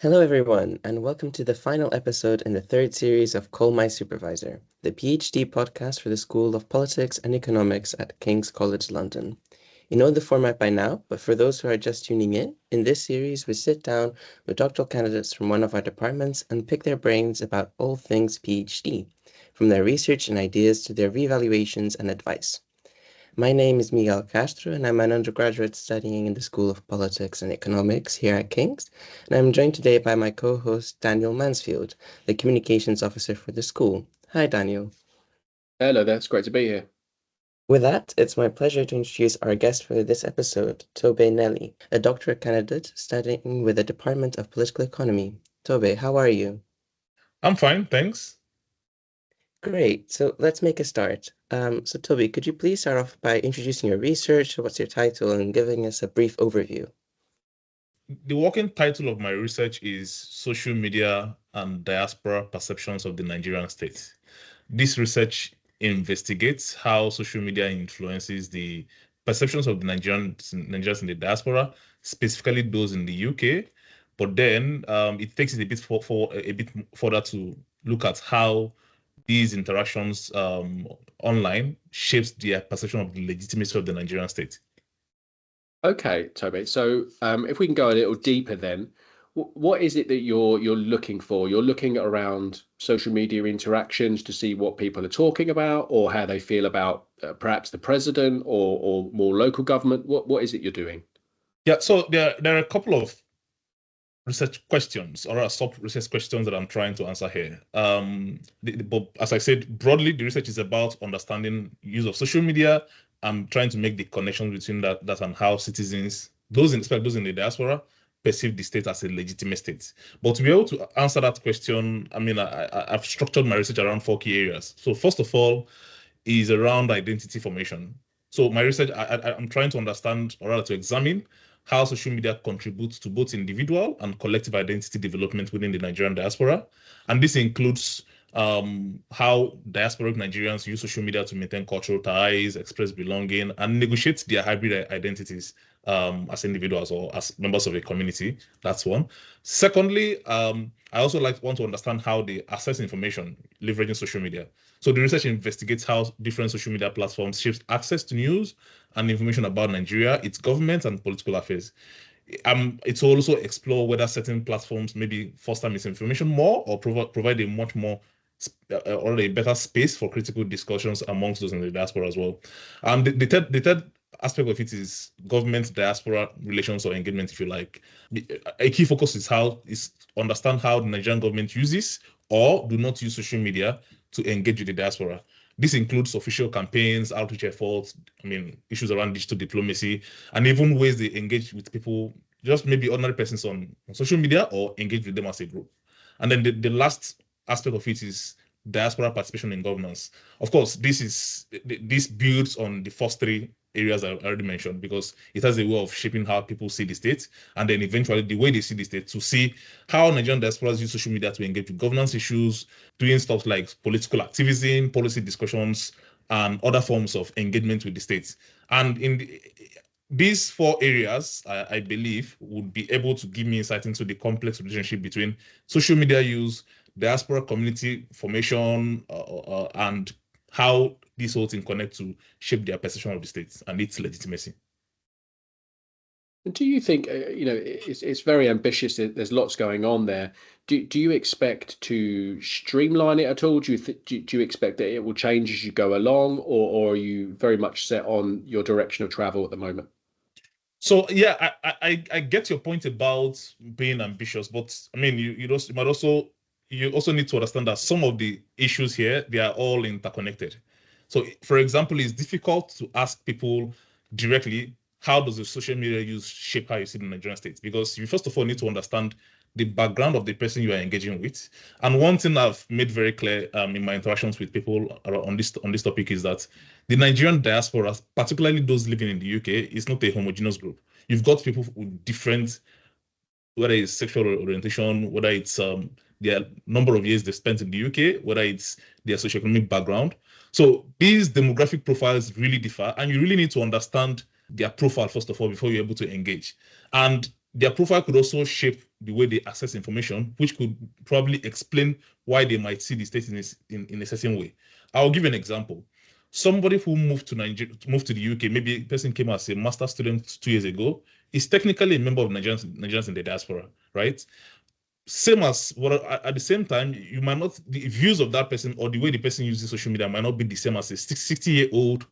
Hello, everyone, and welcome to the final episode in the third series of Call My Supervisor, the PhD podcast for the School of Politics and Economics at King's College London. You know the format by now, but for those who are just tuning in this series, we sit down with doctoral candidates from one of our departments and pick their brains about all things PhD, from their research and ideas to their reevaluations and advice. My name is Miguel Castro, and I'm an undergraduate studying in the School of Politics and Economics here at King's. And I'm joined today by my co-host, Daniel Mansfield, the Communications Officer for the school. Hi, Daniel. Hello there, it's great to be here. With that, it's my pleasure to introduce our guest for this episode, Tobe Nneli, a doctorate candidate studying with the Department of Political Economy. Tobe, how are you? I'm fine, thanks. Great. So let's make a start. So Toby, could you please start off by introducing your research, what's your title, and giving us a brief overview? The working title of my research is Social Media and Diaspora Perceptions of the Nigerian State. This research investigates how social media influences the perceptions of the Nigerians in the diaspora, specifically those in the UK. But then it takes it a bit further to look at how these interactions online shapes their perception of the legitimacy of the Nigerian state. Okay, Toby. So if we can go a little deeper then, what is it that you're looking for? You're looking around social media interactions to see what people are talking about or how they feel about perhaps the president or more local government. What is it you're doing? Yeah, so there are a couple of research questions or sub-research questions that I'm trying to answer here. But as I said, broadly, the research is about understanding use of social media. I'm trying to make the connection between that and how citizens, especially those in the diaspora, perceive the state as a legitimate state. But to be able to answer that question, I've structured my research around 4 key areas. So first of all, is around identity formation. So my research, I'm trying to understand, or rather to examine, how social media contributes to both individual and collective identity development within the Nigerian diaspora. And this includes how diasporic Nigerians use social media to maintain cultural ties, express belonging, and negotiate their hybrid identities as individuals or as members of a community. That's one. Secondly, I also want to understand how they access information leveraging social media. So the research investigates how different social media platforms shape access to news and information about Nigeria, its government, and political affairs. It will also explore whether certain platforms maybe foster misinformation more or provide a much more or a better space for critical discussions amongst those in the diaspora as well. The third aspect of it is government diaspora relations or engagement, if you like. A key focus is understand how the Nigerian government uses or do not use social media to engage with the diaspora. This includes official campaigns, outreach efforts, issues around digital diplomacy, and even ways they engage with people, just maybe ordinary persons on social media or engage with them as a group. And then the last aspect of it is diaspora participation in governance. Of course, this builds on the first 3 areas I already mentioned, because it has a way of shaping how people see the state, and then eventually the way they see the state, to see how Nigerian diasporas use social media to engage with governance issues, doing stuff like political activism, policy discussions, and other forms of engagement with the state. And these 4 areas, I believe, would be able to give me insight into the complex relationship between social media use, diaspora community formation, and how these whole things connect to shape their perception of the state and its legitimacy. Do you think, it's very ambitious, there's lots going on there. Do you expect to streamline it at all? Do you expect that it will change as you go along, or are you very much set on your direction of travel at the moment? So yeah, I get your point about being ambitious, but you also need to understand that some of the issues here, they are all interconnected. So for example, it's difficult to ask people directly, how does the social media use shape how you see the Nigerian state? Because you first of all need to understand the background of the person you are engaging with. And one thing I've made very clear in my interactions with people on this topic is that the Nigerian diaspora, particularly those living in the UK, is not a homogeneous group. You've got people with different, whether it's sexual orientation, whether it's their number of years they spent in the UK, whether it's their socioeconomic background. So these demographic profiles really differ, and you really need to understand their profile first of all before you're able to engage. And their profile could also shape the way they access information, which could probably explain why they might see the state in a certain way. I'll give you an example. Somebody who moved to moved to the UK, maybe a person came as a master student 2 years ago, is technically a member of Nigerians in the diaspora, right? Same as at the same time, you might not, the views of that person or the way the person uses social media might not be the same as a 60-year-old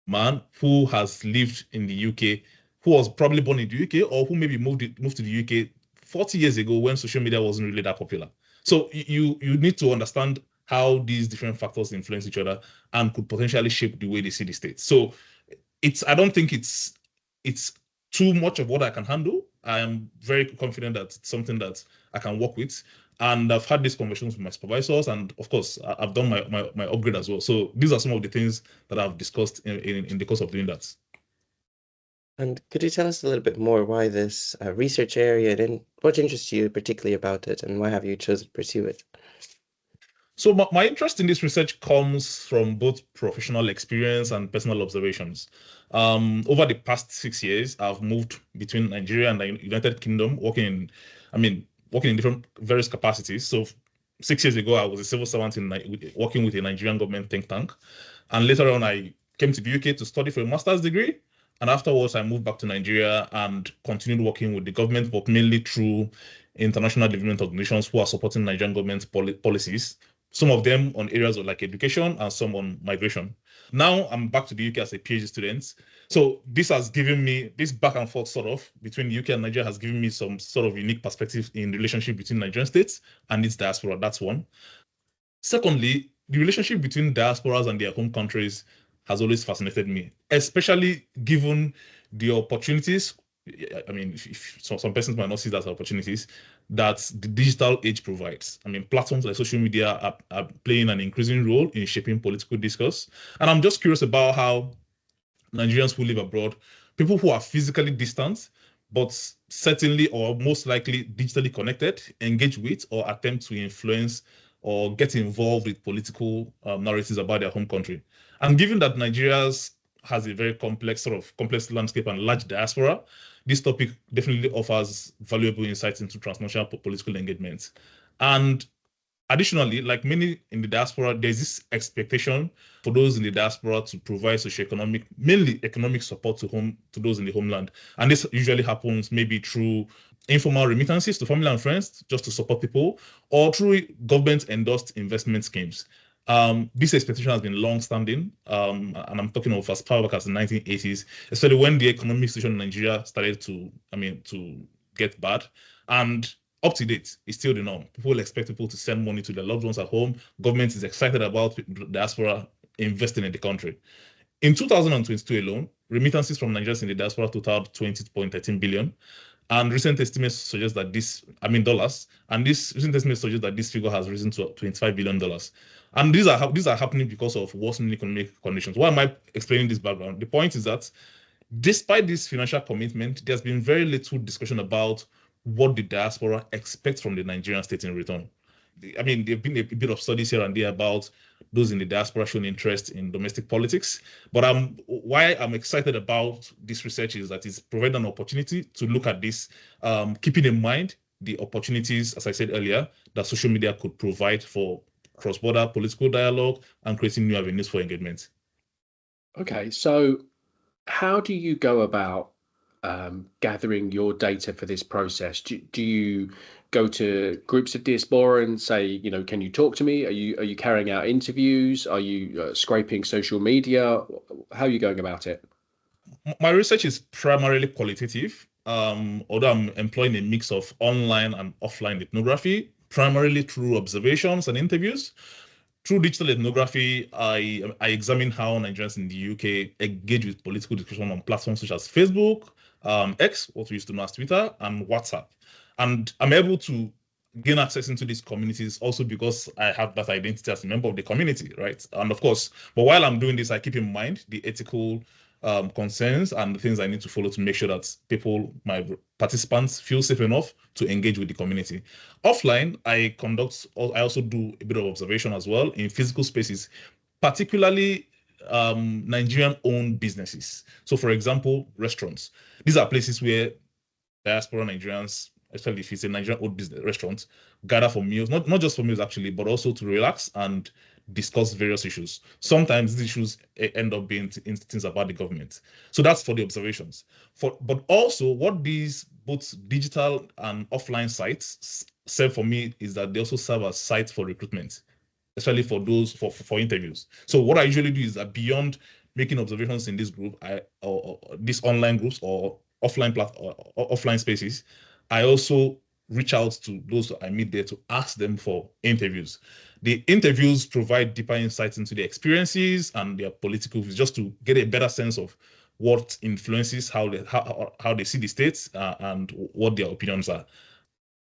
man who has lived in the UK, who was probably born in the UK, or who maybe moved to the UK 40 years ago when social media wasn't really that popular. So you need to understand how these different factors influence each other and could potentially shape the way they see the state. So I don't think it's too much of what I can handle. I am very confident that it's something that I can work with. And I've had these conversations with my supervisors, and of course, I've done my upgrade as well. So these are some of the things that I've discussed in the course of doing that. And could you tell us a little bit more why this research area, and what interests you particularly about it, and why have you chosen to pursue it? So my interest in this research comes from both professional experience and personal observations. Over the past 6 years, I've moved between Nigeria and the United Kingdom, working in different various capacities. So 6 years ago, I was a civil servant working with a Nigerian government think tank. And later on, I came to the UK to study for a master's degree. And afterwards, I moved back to Nigeria and continued working with the government, but mainly through international development organizations who are supporting Nigerian government policies, some of them on areas of like education and some on migration. Now I'm back to the UK as a PhD student. So this has given me, this back and forth sort of between the UK and Nigeria has given me some sort of unique perspective in the relationship between Nigerian states and its diaspora. That's one. Secondly, the relationship between diasporas and their home countries has always fascinated me, especially given the opportunities. I mean, if some persons might not see that as opportunities that the digital age provides. I mean, platforms like social media are playing an increasing role in shaping political discourse. And I'm just curious about how Nigerians who live abroad, people who are physically distant, but certainly or most likely digitally connected, engage with or attempt to influence or get involved with political narratives about their home country. And given that Nigeria has a very complex landscape and large diaspora, this topic definitely offers valuable insights into transnational political engagement. And additionally, like many in the diaspora, there's this expectation for those in the diaspora to provide socioeconomic, mainly economic support to those in the homeland. And this usually happens maybe through informal remittances to family and friends just to support people, or through government-endorsed investment schemes. This expectation has been long-standing, and I'm talking of as far back as the 1980s, especially when the economic situation in Nigeria started to get bad. And up to date, it's still the norm. People expect people to send money to their loved ones at home. Government is excited about diaspora investing in the country. In 2022 alone, remittances from Nigerians in the diaspora totaled 20.13 billion. And recent estimates suggest that dollars, and this recent estimates suggest that this figure has risen to $25 billion. And these are happening because of worsening economic conditions. Why am I explaining this background? The point is that despite this financial commitment, there's been very little discussion about what the diaspora expects from the Nigerian state in return. I mean, there have been a bit of studies here and there about those in the diaspora showing interest in domestic politics. But why I'm excited about this research is that it's provided an opportunity to look at this, keeping in mind the opportunities, as I said earlier, that social media could provide for cross-border political dialogue and creating new avenues for engagement. Okay, so how do you go about gathering your data for this process? Do you go to groups of diaspora and say, can you talk to me? Are you carrying out interviews? Are you scraping social media? How are you going about it? My research is primarily qualitative, although I'm employing a mix of online and offline ethnography, primarily through observations and interviews. Through digital ethnography, I examine how Nigerians in the UK engage with political discussion on platforms such as Facebook, X, what we used to know as Twitter, and WhatsApp. And I'm able to gain access into these communities also because I have that identity as a member of the community, right? And of course, but while I'm doing this, I keep in mind the ethical concerns and the things I need to follow to make sure that my participants feel safe enough to engage with the community. Offline, I also do a bit of observation as well in physical spaces, particularly Nigerian-owned businesses. So for example, restaurants. These are places where diaspora Nigerians, especially if it's a Nigerian-owned business restaurant, gather for meals, not just for meals actually, but also to relax and discuss various issues. Sometimes these issues end up being things about the government. So that's for the observations. But also what these both digital and offline sites serve for me is that they also serve as sites for recruitment, especially for those for interviews. So what I usually do is that beyond making observations in this group, or these online groups or offline spaces, I also reach out to those I meet there to ask them for interviews. The interviews provide deeper insights into their experiences and their political views, just to get a better sense of what influences how they see the states, and what their opinions are.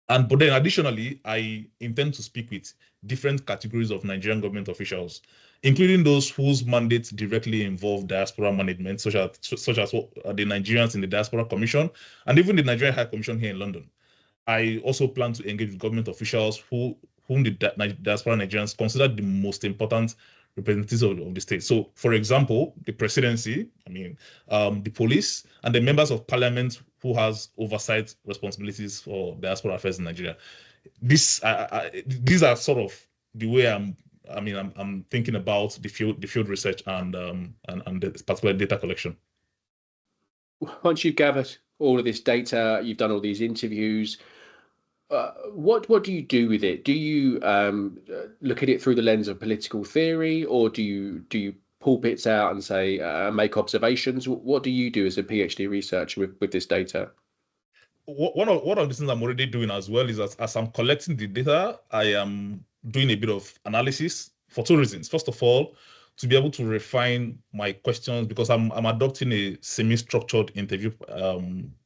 But then additionally, I intend to speak with different categories of Nigerian government officials, including those whose mandates directly involve diaspora management, such as the Nigerians in the Diaspora Commission, and even the Nigerian High Commission here in London. I also plan to engage with government officials whom the diaspora Nigerians consider the most important representatives of the state. So, for example, the presidency, the police, and the members of parliament who has oversight responsibilities for diaspora affairs in Nigeria. These are sort of the way I'm thinking about the field research and the particular data collection. Once you've gathered all of this data, you've done all these interviews, what do you do with it? Do you look at it through the lens of political theory, or do you pull bits out and say make observations? What do you do as a PhD researcher with this data? One of the things I'm already doing as well is as I'm collecting the data, I am doing a bit of analysis for two reasons. First of all, to be able to refine my questions, because I'm adopting a semi-structured interview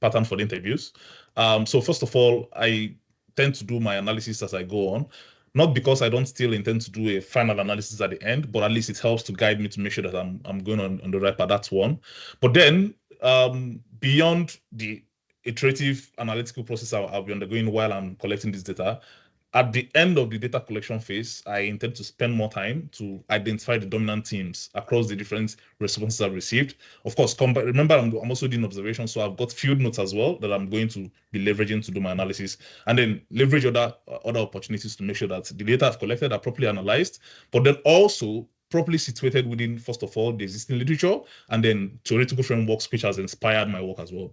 pattern for the interviews. So first of all, I tend to do my analysis as I go on, not because I don't still intend to do a final analysis at the end, but at least it helps to guide me to make sure that I'm going on the right path. That's one. But then beyond the iterative analytical process I'll be undergoing while I'm collecting this data, at the end of the data collection phase, I intend to spend more time to identify the dominant themes across the different responses I've received. Of course, remember, I'm also doing observations, so I've got field notes as well that I'm going to be leveraging to do my analysis, and then leverage other opportunities to make sure that the data I've collected are properly analyzed, but then also properly situated within, first of all, the existing literature, and then theoretical frameworks which has inspired my work as well.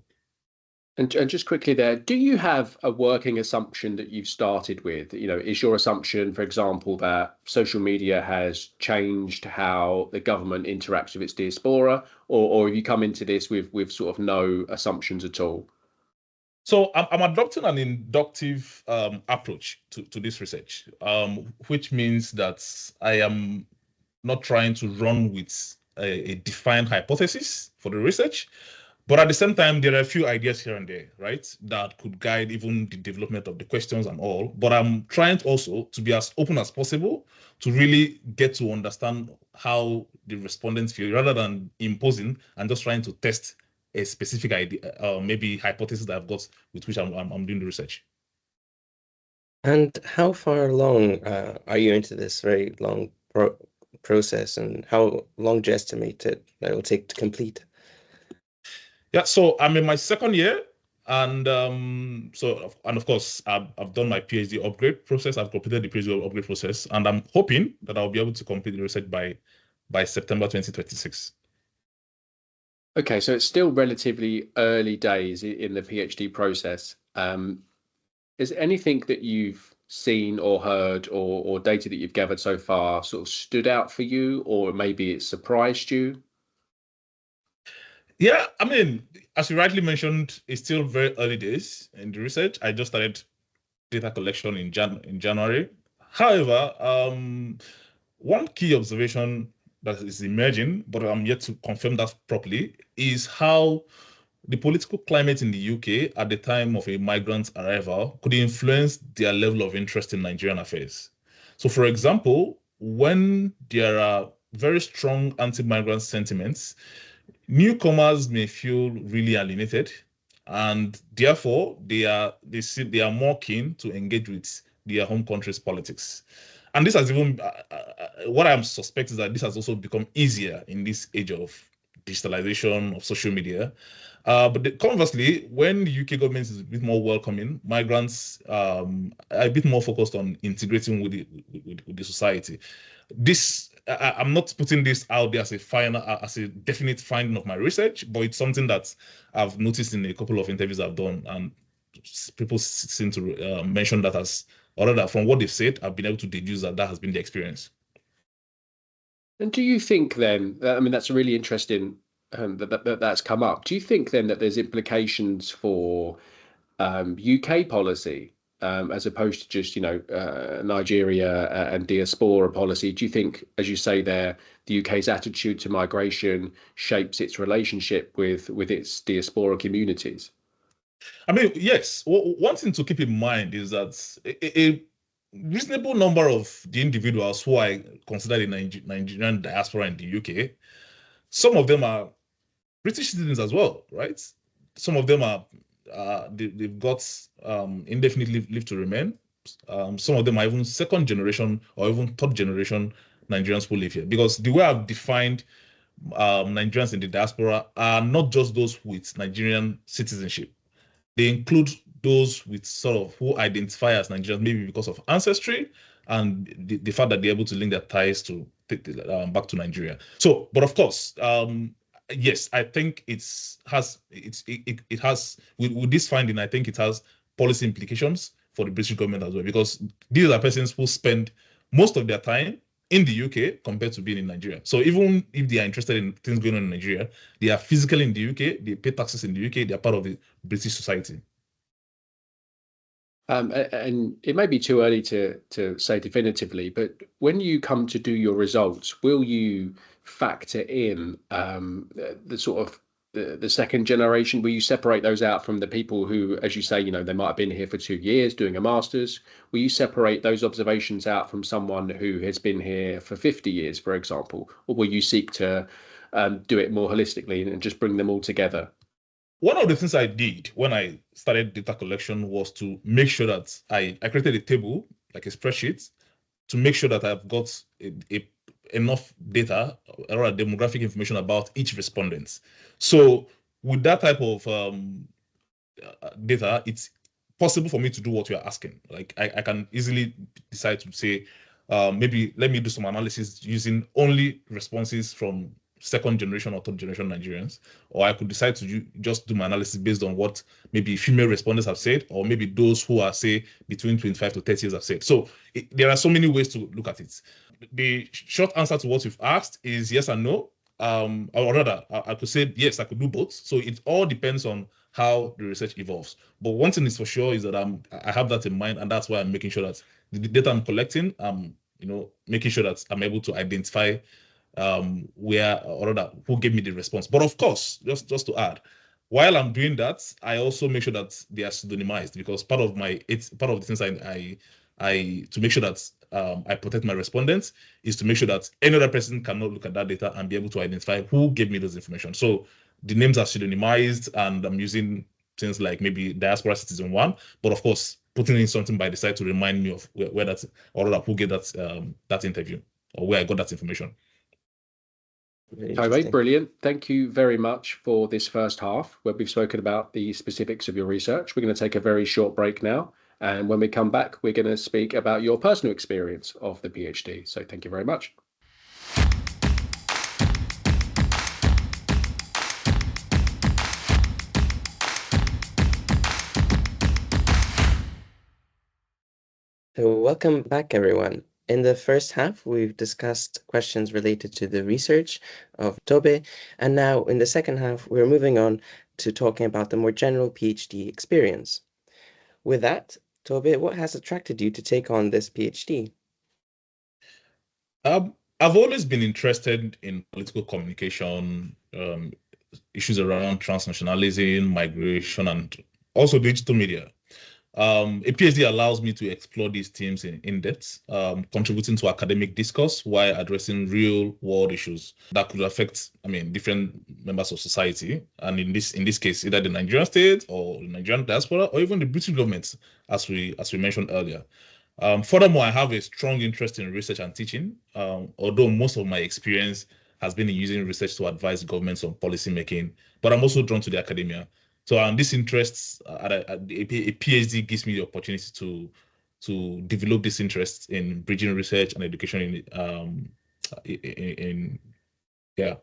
And just quickly there, do you have a working assumption that you've started with? Is your assumption, for example, that social media has changed how the government interacts with its diaspora, or have you come into this with sort of no assumptions at all? So I'm adopting an inductive approach to this research, which means that I am not trying to run with a defined hypothesis for the research. But at the same time, there are a few ideas here and there, right, that could guide even the development of the questions and all. But I'm trying also to be as open as possible to really get to understand how the respondents feel, rather than imposing and just trying to test a specific idea, maybe hypothesis that I've got with which I'm doing the research. And how far along are you into this very long process, and how long do you estimate that it will take to complete? Yeah, so I'm in my second year, and of course I've done my PhD upgrade process. I've completed the PhD upgrade process, and I'm hoping that I'll be able to complete the research by September 2026. Okay, so it's still relatively early days in the PhD process. Is anything that you've seen or heard or data that you've gathered so far sort of stood out for you, or maybe it surprised you? Yeah, as you rightly mentioned, it's still very early days in the research. I just started data collection in January. However, one key observation that is emerging, but I'm yet to confirm that properly, is how the political climate in the UK at the time of a migrant's arrival could influence their level of interest in Nigerian affairs. So, for example, when there are very strong anti-migrant sentiments, newcomers may feel really alienated, and therefore they are more keen to engage with their home country's politics. And this has even what I'm suspecting is that this has also become easier in this age of digitalization of social media. But conversely, when the UK government is a bit more welcoming, migrants are a bit more focused on integrating with the society. I'm not putting this out there as a definite finding of my research, but it's something that I've noticed in a couple of interviews I've done, and people seem to mention that or rather, from what they've said, I've been able to deduce that has been the experience. And do you think then, I mean, that's really interesting that's come up. Do you think then that there's implications for UK policy as opposed to just, Nigeria and diaspora policy? Do you think, as you say there, the UK's attitude to migration shapes its relationship with its diaspora communities? I mean, yes. One thing to keep in mind is that a reasonable number of the individuals who I consider the Nigerian diaspora in the UK, some of them are British citizens as well, right? Some of them are they've got indefinite leave to remain. Some of them are even second generation or even third generation Nigerians who live here. Because the way I've defined Nigerians in the diaspora are not just those with Nigerian citizenship. They include those with sort of who identify as Nigerians, maybe because of ancestry and the fact that they're able to link their ties to back to Nigeria. So, but of course, yes, I think it has with this finding, I think it has policy implications for the British government as well, because these are persons who spend most of their time in the UK compared to being in Nigeria. So even if they are interested in things going on in Nigeria, they are physically in the UK, they pay taxes in the UK, they are part of the British society. And it may be too early to say definitively, but when you come to do your results, will you factor in the sort of the second generation? Will you separate those out from the people who, as you say, they might have been here for 2 years doing a master's? Will you separate those observations out from someone who has been here for 50 years, for example? Or will you seek to do it more holistically and just bring them all together? One of the things I did when I started data collection was to make sure that I created a table, like a spreadsheet, to make sure that I've got enough data or demographic information about each respondent. So with that type of data, it's possible for me to do what you're asking. Like I can easily decide to say, maybe let me do some analysis using only responses from second generation or third generation Nigerians, or I could decide to just do my analysis based on what maybe female respondents have said, or maybe those who are, say, between 25 to 30 years have said. So there are so many ways to look at it. The short answer to what you've asked is yes and no. Or rather, I could say yes, I could do both. So it all depends on how the research evolves. But one thing is for sure is that I have that in mind, and that's why I'm making sure that the data I'm collecting, making sure that I'm able to identify where or rather who gave me the response. But of course, just to add, while I'm doing that, I also make sure that they are pseudonymized, because part of the things I to make sure that I protect my respondents is to make sure that any other person cannot look at that data and be able to identify who gave me those information. So the names are pseudonymized, and I'm using things like maybe diaspora citizen 1, but of course putting in something by the side to remind me of where that's, or rather who gave that interview or where I got that information. Tobe, brilliant. Thank you very much for this first half where we've spoken about the specifics of your research. We're going to take a very short break now. And when we come back, we're going to speak about your personal experience of the PhD. So thank you very much. So welcome back, everyone. In the first half, we've discussed questions related to the research of Tobe, and now in the second half, we're moving on to talking about the more general PhD experience. With that, Tobe, what has attracted you to take on this PhD? I've always been interested in political communication, issues around transnationalism, migration, and also digital media. A PhD allows me to explore these themes in depth, contributing to academic discourse while addressing real world issues that could affect, different members of society. And in this case, either the Nigerian state or the Nigerian diaspora or even the British government, as we mentioned earlier. Furthermore, I have a strong interest in research and teaching, although most of my experience has been in using research to advise governments on policy making, but I'm also drawn to the academia. So this interests, a PhD gives me the opportunity to develop this interest in bridging research and education yeah.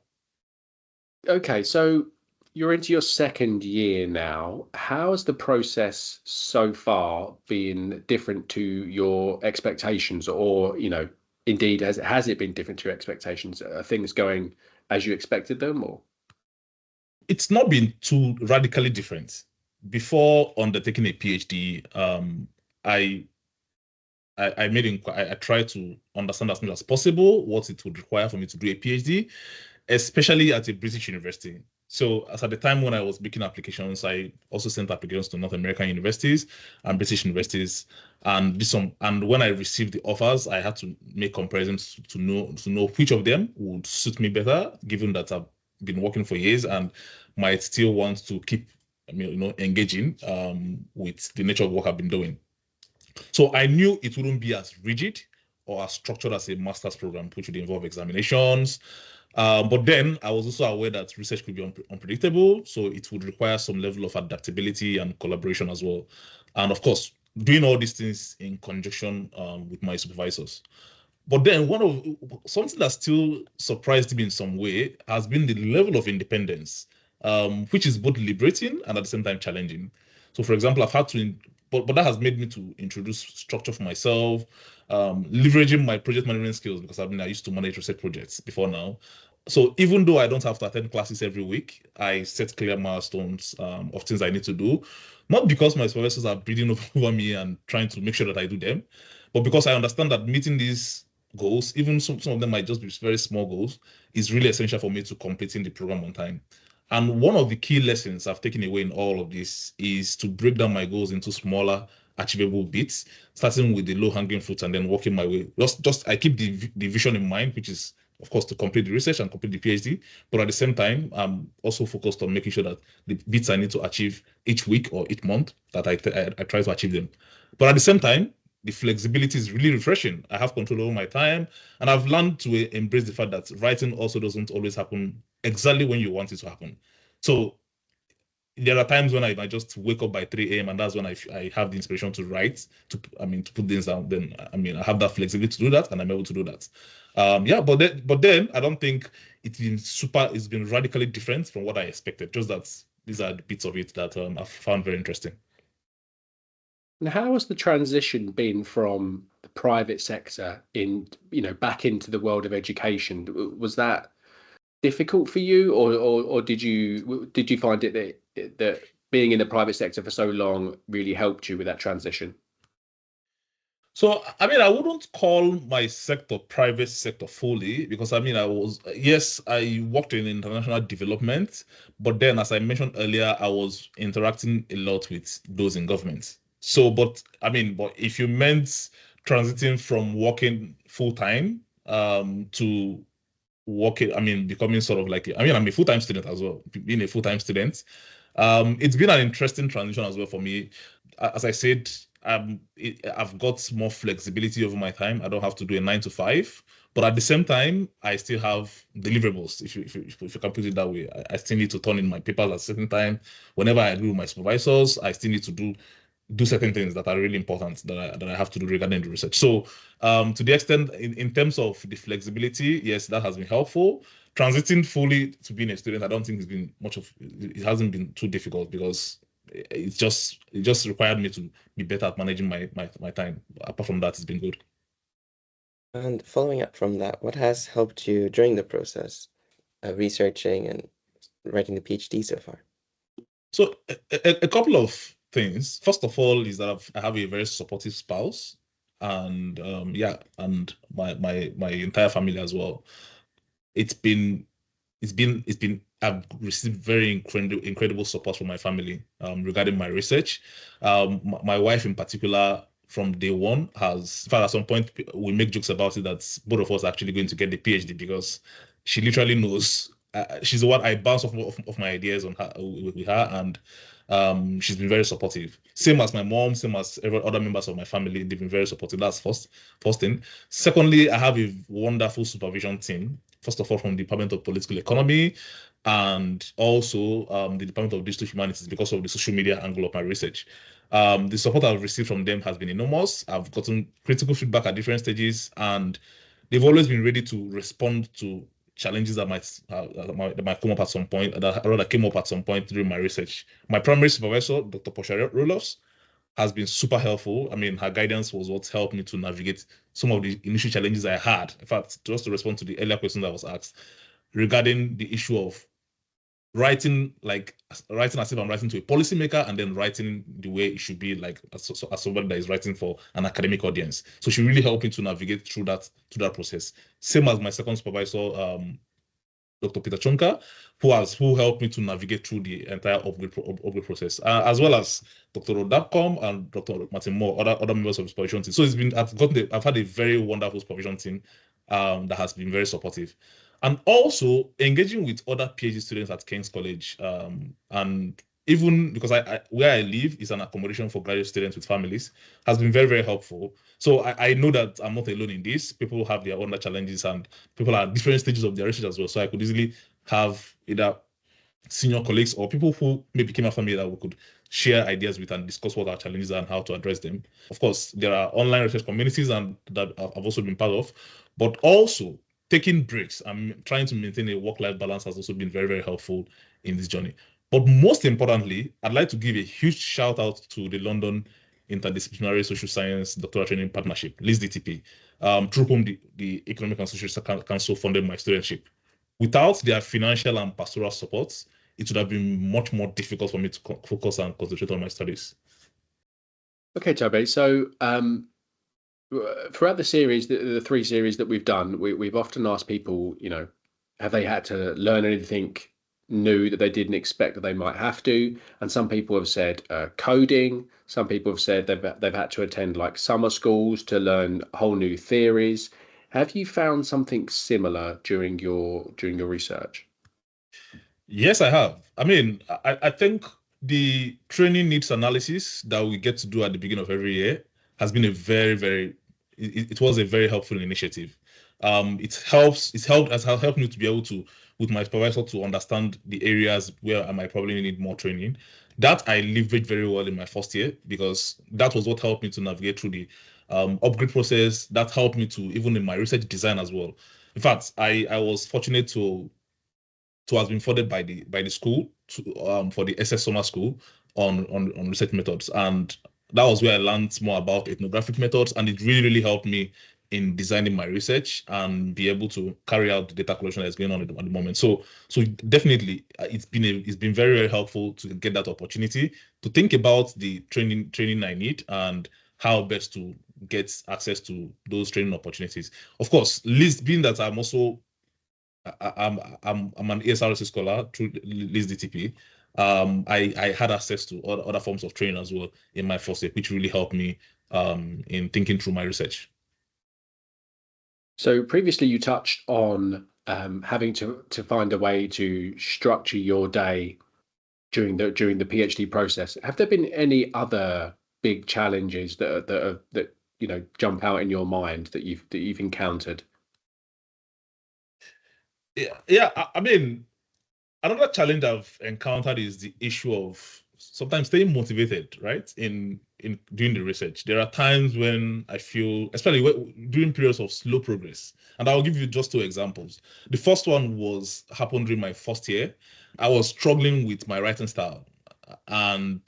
Okay, so you're into your second year now. How has the process so far been different to your expectations, or, indeed, has it been different to your expectations? Are things going as you expected them, or? It's not been too radically different. Before undertaking a PhD, I tried to understand as much as possible what it would require for me to do a PhD, especially at a British university. So as at the time when I was making applications, I also sent applications to North American universities and British universities, and when I received the offers, I had to make comparisons to know which of them would suit me better, given that I've been working for years and might still want to keep engaging with the nature of work I've been doing. So I knew it wouldn't be as rigid or as structured as a master's program, which would involve examinations. But then I was also aware that research could be unpredictable, so it would require some level of adaptability and collaboration as well. And of course, doing all these things in conjunction with my supervisors. But then something that still surprised me in some way has been the level of independence, which is both liberating and at the same time challenging. So for example, I've had to, but that has made me to introduce structure for myself, leveraging my project management skills, because I used to manage research projects before now. So even though I don't have to attend classes every week, I set clear milestones of things I need to do, not because my supervisors are breathing over me and trying to make sure that I do them, but because I understand that meeting these goals, even some of them might just be very small goals, is really essential for me to completing the program on time. And one of the key lessons I've taken away in all of this is to break down my goals into smaller, achievable bits, starting with the low-hanging fruits and then working my way. I keep the vision in mind, which is, of course, to complete the research and complete the PhD. But at the same time, I'm also focused on making sure that the bits I need to achieve each week or each month, that I try to achieve them. But at the same time, the flexibility is really refreshing. I have control over my time, and I've learned to embrace the fact that writing also doesn't always happen exactly when you want it to happen. So there are times when I might just wake up by 3 a.m. and that's when I have the inspiration to write, to put things down. Then I have that flexibility to do that, and I'm able to do that. But then I don't think it's been radically different from what I expected. Just that these are the bits of it that I've found very interesting. And how has the transition been from the private sector back into the world of education? Was that difficult for you, or did you find it that being in the private sector for so long really helped you with that transition? So, I wouldn't call my sector private sector fully, because I worked in international development, but then, as I mentioned earlier, I was interacting a lot with those in government. So, but if you meant transiting from working full time to working, becoming sort of like, I'm a full-time student as well, being a full-time student. It's been an interesting transition as well for me. As I said, I've got more flexibility over my time. I don't have to do a 9 to 5, but at the same time, I still have deliverables, if you can put it that way. I still need to turn in my papers at a certain time. Whenever I agree with my supervisors, I still need to do certain things that are really important that I have to do regarding the research. So to the extent, in terms of the flexibility, yes, that has been helpful. Transiting fully to being a student, I don't think it hasn't been too difficult, because it just required me to be better at managing my time. Apart from that, it's been good. And following up from that, what has helped you during the process of researching and writing the PhD so far? So a couple of things. First of all, is that I have a very supportive spouse, and and my entire family as well. I've received very incredible support from my family regarding my research. My wife in particular, from day one, in fact, at some point we make jokes about it that both of us are actually going to get the PhD, because she literally knows. She's the one I bounce off my ideas on her with her, and she's been very supportive. Same as my mom, same as every other members of my family. They've been very supportive. That's first thing. Secondly, I have a wonderful supervision team. first of all, from the Department of Political Economy and also the Department of Digital Humanities because of the social media angle of my research. The support I've received from them has been enormous. I've gotten critical feedback at different stages, and they've always been ready to respond to challenges that might come up at some point, that came up at some point during my research. My primary supervisor, Dr. Portia Roelofs, has been super helpful. I mean, her guidance was what helped me to navigate some of the initial challenges I had. In fact, just to respond to the earlier question that was asked regarding the issue of writing as if I'm writing to a policymaker and then writing the way it should be, like as somebody that is writing for an academic audience. So she really helped me to navigate through that process. Same as my second supervisor, Dr. Peter Chonka, who helped me to navigate through the entire upgrade process, as well as Dr. Rodapcom and Dr. Martin Moore, other members of the supervision team. So I've had a very wonderful supervision team that has been very supportive. And also engaging with other PhD students at King's College, and even because where I live is an accommodation for graduate students with families, has been very, very helpful. So I know that I'm not alone in this. People have their own challenges and people are at different stages of their research as well. So I could easily have either senior colleagues or people who maybe came after me that we could share ideas with and discuss what our challenges are and how to address them. Of course, there are online research communities and that I've also been part of, but also taking breaks and trying to maintain a work-life balance has also been very, very helpful in this journey. But most importantly, I'd like to give a huge shout out to the London Interdisciplinary Social Science Doctoral Training Partnership, LISDTP, through whom the Economic and Social Council funded my studentship. Without their financial and pastoral support, it would have been much more difficult for me to focus and concentrate on my studies. Okay, Tobe. So throughout the series, the three series that we've done, we've often asked people, have they had to learn anything new that they didn't expect that they might have to? And some people have said coding. Some people have said they've had to attend like summer schools to learn whole new theories. Have you found something similar during your research? Yes, I have. I mean, I think the training needs analysis that we get to do at the beginning of every year has been a it was a very helpful initiative. It has helped me to be able to, with my supervisor, to understand the areas where I might probably need more training. That I leveraged very well in my first year because that was what helped me to navigate through the upgrade process. That helped me to, even in my research design as well. In fact, I was fortunate to have been funded by the school for the SS Summer School on research methods, and that was where I learned more about ethnographic methods, and it really, really helped me in designing my research and be able to carry out the data collection that's going on at the moment. So definitely, it's been very, very helpful to get that opportunity to think about the training I need and how best to get access to those training opportunities. Of course, being that I'm also I'm an ESRC scholar through LISDTP. I had access to other forms of training as well in my first year, which really helped me in thinking through my research. So previously you touched on having to find a way to structure your day during the PhD process. Have there been any other big challenges that jump out in your mind that you've encountered? Yeah. I mean, another challenge I've encountered is the issue of sometimes staying motivated, right? In doing the research, there are times when I feel, especially during periods of slow progress, and I'll give you just two examples. The first one happened during my first year. I was struggling with my writing style, and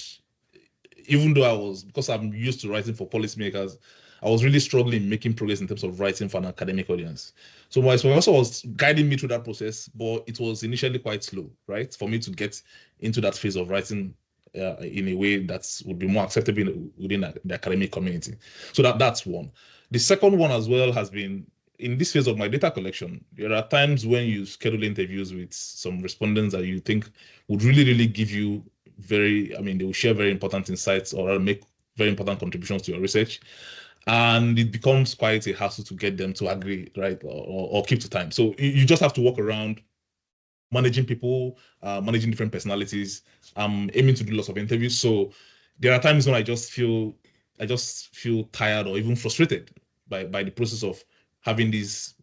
even though because I'm used to writing for policymakers, I was really struggling making progress in terms of writing for an academic audience. So my supervisor was guiding me through that process, but it was initially quite slow, right? For me to get into that phase of writing in a way that would be more acceptable within the academic community. So that's one. The second one as well has been in this phase of my data collection. There are times when you schedule interviews with some respondents that you think would really, really give you they will share very important insights or make very important contributions to your research. And it becomes quite a hassle to get them to agree, right, or keep to time. So you just have to walk around managing people, managing different personalities. I'm aiming to do lots of interviews. So there are times when I just feel tired or even frustrated by the process of having these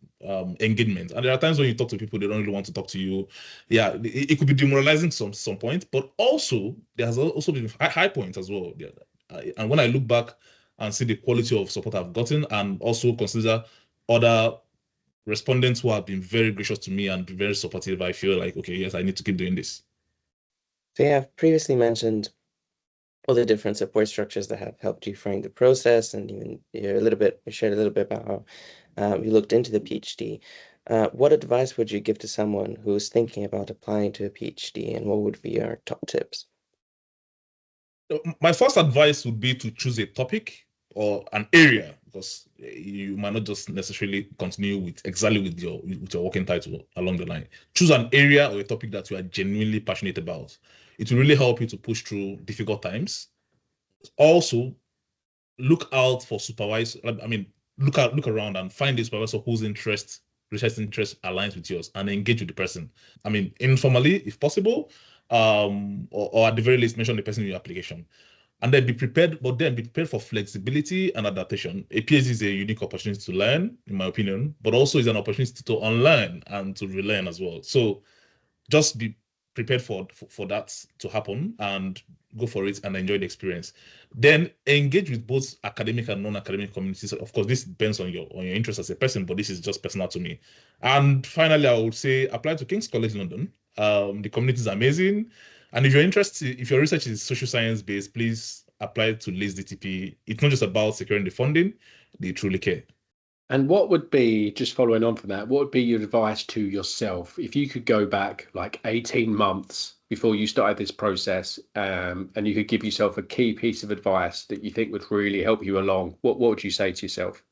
engagement. And there are times when you talk to people, they don't really want to talk to you. Yeah, it could be demoralizing some point, but also there has also been high points as well. Yeah. And when I look back and see the quality of support I've gotten, and also consider other respondents who have been very gracious to me and very supportive, I feel like, okay, yes, I need to keep doing this. So yeah, I've previously mentioned all the different support structures that have helped you frame the process, and even you shared a little bit about how you looked into the PhD. What advice would you give to someone who's thinking about applying to a PhD, and what would be your top tips? My first advice would be to choose a topic or an area, because you might not just necessarily continue with your working title along the line. Choose an area or a topic that you are genuinely passionate about. It will really help you to push through difficult times. Also, look out for supervisors. I mean, look around and find a supervisor whose research interest aligns with yours, and engage with the person. I mean, informally, if possible, or at the very least, mention the person in your application. And then be prepared for flexibility and adaptation. A PhD is a unique opportunity to learn, in my opinion, but also is an opportunity to unlearn and to relearn as well. So just be prepared for that to happen, and go for it and enjoy the experience. Then engage with both academic and non-academic communities. Of course, this depends on your interest as a person, but this is just personal to me. And finally, I would say apply to King's College London. The community is amazing. And if your research is social science based, please apply to LIS DTP. It's not just about securing the funding, they truly care. And what would be, just following on from that, what would be your advice to yourself if you could go back like 18 months before you started this process, and you could give yourself a key piece of advice that you think would really help you along? What would you say to yourself?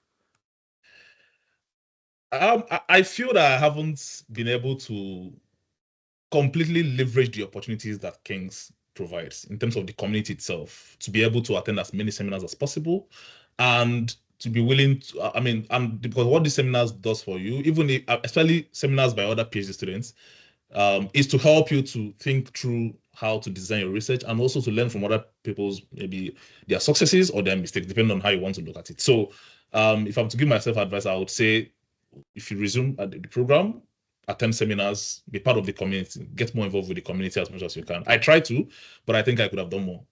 I feel that I haven't been able to completely leverage the opportunities that King's provides in terms of the community itself, to be able to attend as many seminars as possible, and to be willing to, because what these seminars does for you, especially seminars by other PhD students, is to help you to think through how to design your research, and also to learn from other people's, maybe their successes or their mistakes, depending on how you want to look at it. So if I'm to give myself advice, I would say, if you resume at the program, attend seminars, be part of the community, get more involved with the community as much as you can. I try to, but I think I could have done more.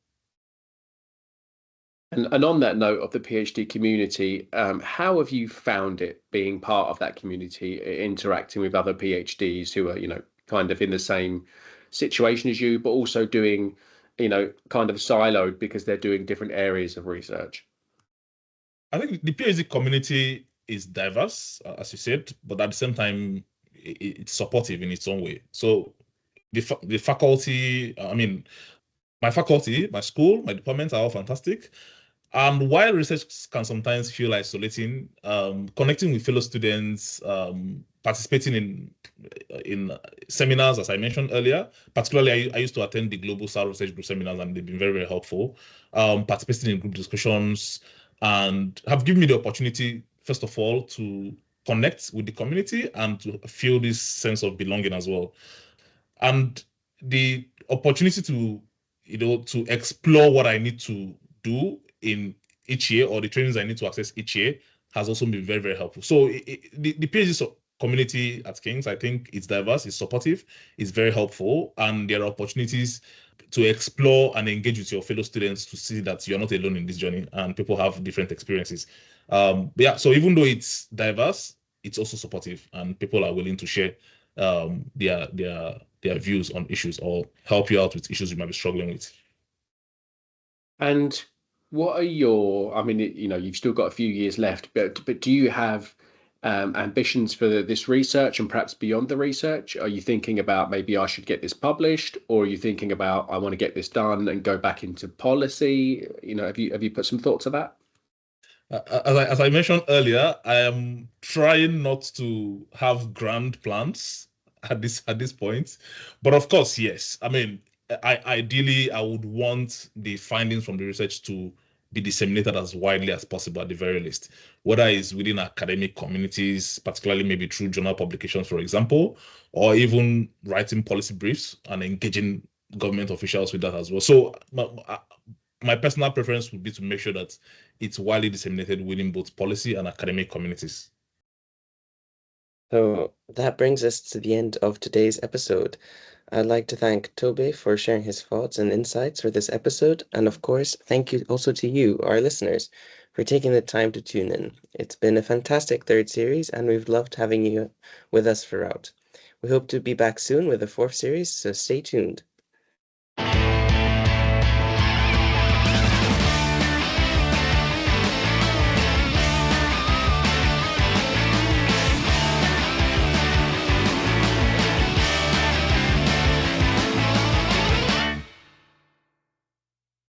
And on that note of the PhD community, how have you found it being part of that community, interacting with other PhDs who are, kind of in the same situation as you, but also doing, kind of siloed because they're doing different areas of research? I think the PhD community is diverse, as you said, but at the same time, it's supportive in its own way. So the faculty, my faculty, my school, my departments are all fantastic. And while research can sometimes feel isolating, connecting with fellow students, participating in seminars, as I mentioned earlier, particularly I used to attend the Global South Research Group seminars, and they've been very, very helpful. Participating in group discussions, and have given me the opportunity, first of all, to connect with the community and to feel this sense of belonging as well. And the opportunity to, to explore what I need to do in each year, or the trainings I need to access each year, has also been very, very helpful. So the PhD community at King's, I think it's diverse, it's supportive, it's very helpful, and there are opportunities to explore and engage with your fellow students to see that you're not alone in this journey, and people have different experiences. Yeah, so even though it's diverse, it's also supportive, and people are willing to share their views on issues, or help you out with issues you might be struggling with. And what are you've still got a few years left, but do you have ambitions for this research and perhaps beyond the research? Are you thinking about, maybe I should get this published, or are you thinking about, I want to get this done and go back into policy? Have you put some thought to that? As I mentioned earlier, I am trying not to have grand plans at this point, but of course, yes. Ideally, I would want the findings from the research to be disseminated as widely as possible, at the very least, whether it's within academic communities, particularly maybe through journal publications, for example, or even writing policy briefs and engaging government officials with that as well. So my personal preference would be to make sure that it's widely disseminated within both policy and academic communities. So that brings us to the end of today's episode. I'd like to thank Tobe for sharing his thoughts and insights for this episode. And of course, thank you also to you, our listeners, for taking the time to tune in. It's been a fantastic third series, and we've loved having you with us throughout. We hope to be back soon with a fourth series, so stay tuned.